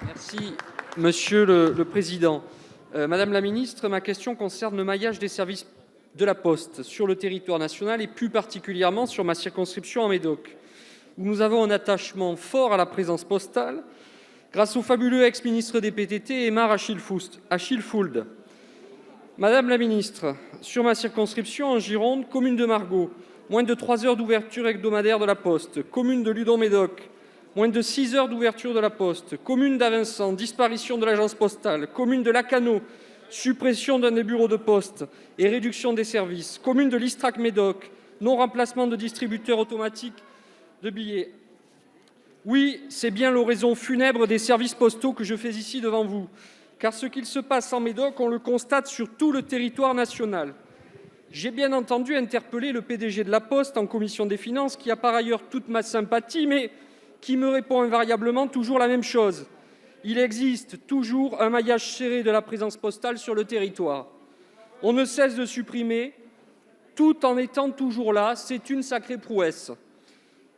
Merci, monsieur le président. Madame la ministre, ma question concerne le maillage des services de la Poste sur le territoire national et plus particulièrement sur ma circonscription en Médoc, où nous avons un attachement fort à la présence postale grâce au fabuleux ex-ministre des PTT, Aymar Achille Fould. Madame la ministre, sur ma circonscription en Gironde, commune de Margaux, moins de 3 heures d'ouverture hebdomadaire de la Poste. Commune de Ludon-Médoc, moins de 6 heures d'ouverture de la Poste. Commune d'Avinçan, disparition de l'agence postale. Commune de Lacanau, suppression d'un des bureaux de poste et réduction des services. Commune de Listrac-Médoc, non-remplacement de distributeurs automatiques de billets. Oui, c'est bien l'oraison funèbre des services postaux que je fais ici devant vous, car ce qu'il se passe en Médoc, on le constate sur tout le territoire national. J'ai bien entendu interpeller le PDG de la Poste en commission des finances, qui a par ailleurs toute ma sympathie, mais qui me répond invariablement toujours la même chose. Il existe toujours un maillage serré de la présence postale sur le territoire. On ne cesse de supprimer, tout en étant toujours là. C'est une sacrée prouesse.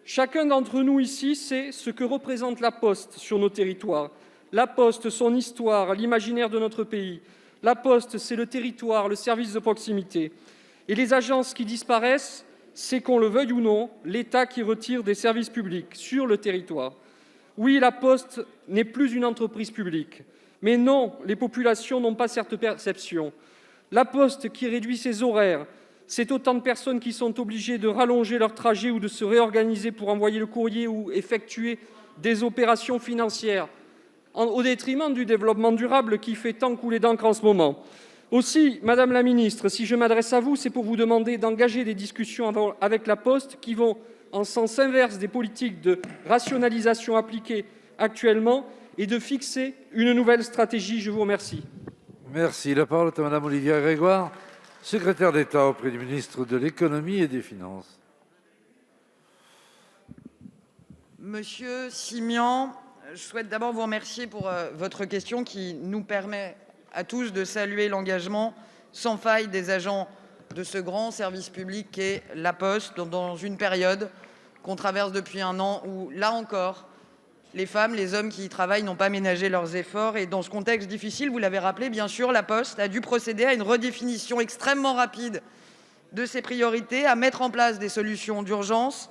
Chacun d'entre nous ici sait ce que représente la Poste sur nos territoires. La Poste, son histoire, l'imaginaire de notre pays. La Poste, c'est le territoire, le service de proximité. Et les agences qui disparaissent, c'est, qu'on le veuille ou non, l'État qui retire des services publics sur le territoire. Oui, la Poste n'est plus une entreprise publique. Mais non, les populations n'ont pas cette perception. La Poste qui réduit ses horaires, c'est autant de personnes qui sont obligées de rallonger leur trajet ou de se réorganiser pour envoyer le courrier ou effectuer des opérations financières, au détriment du développement durable qui fait tant couler d'encre en ce moment. Aussi, Madame la ministre, si je m'adresse à vous, c'est pour vous demander d'engager des discussions avec la Poste qui vont en sens inverse des politiques de rationalisation appliquées actuellement et de fixer une nouvelle stratégie. Je vous remercie. Merci. La parole est à Madame Olivia Grégoire, secrétaire d'État auprès du ministre de l'Économie et des Finances. Monsieur Simian, je souhaite d'abord vous remercier pour votre question qui nous permet à tous de saluer l'engagement sans faille des agents de ce grand service public qu'est la Poste dans une période qu'on traverse depuis un an où, là encore, les femmes, les hommes qui y travaillent n'ont pas ménagé leurs efforts. Et dans ce contexte difficile, vous l'avez rappelé, bien sûr, la Poste a dû procéder à une redéfinition extrêmement rapide de ses priorités, à mettre en place des solutions d'urgence,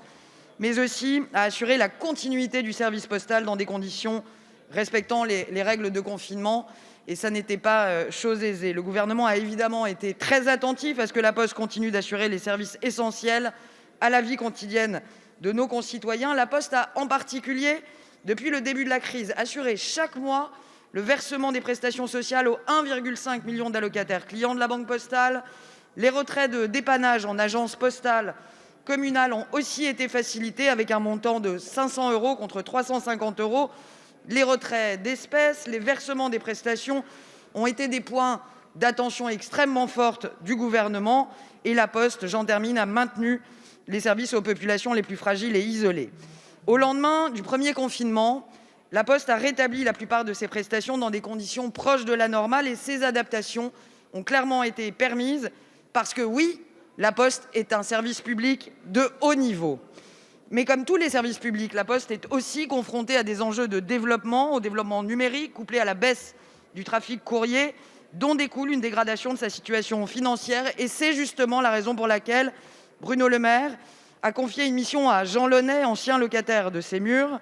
mais aussi à assurer la continuité du service postal dans des conditions respectant les règles de confinement. Et ça n'était pas chose aisée. Le Gouvernement a évidemment été très attentif à ce que la Poste continue d'assurer les services essentiels à la vie quotidienne de nos concitoyens. La Poste a en particulier, depuis le début de la crise, assuré chaque mois le versement des prestations sociales aux 1,5 million d'allocataires clients de la Banque postale. Les retraits de dépannage en agence postale communale ont aussi été facilités avec un montant de 500 € contre 350 €. Les retraits d'espèces, les versements des prestations ont été des points d'attention extrêmement forte du Gouvernement. Et la Poste, j'en termine, a maintenu les services aux populations les plus fragiles et isolées. Au lendemain du premier confinement, la Poste a rétabli la plupart de ses prestations dans des conditions proches de la normale, et ces adaptations ont clairement été permises parce que, oui, la Poste est un service public de haut niveau. Mais comme tous les services publics, la Poste est aussi confrontée à des enjeux de développement, au développement numérique, couplé à la baisse du trafic courrier, dont découle une dégradation de sa situation financière. Et c'est justement la raison pour laquelle Bruno Le Maire a confié une mission à Jean Launay, ancien locataire de ces murs,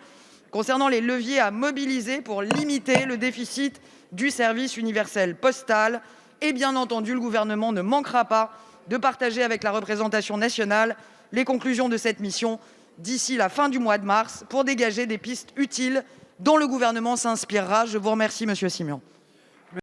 concernant les leviers à mobiliser pour limiter le déficit du service universel postal. Et bien entendu, le Gouvernement ne manquera pas de partager avec la représentation nationale les conclusions de cette mission d'ici la fin du mois de mars pour dégager des pistes utiles dont le Gouvernement s'inspirera. Je vous remercie, monsieur Simian.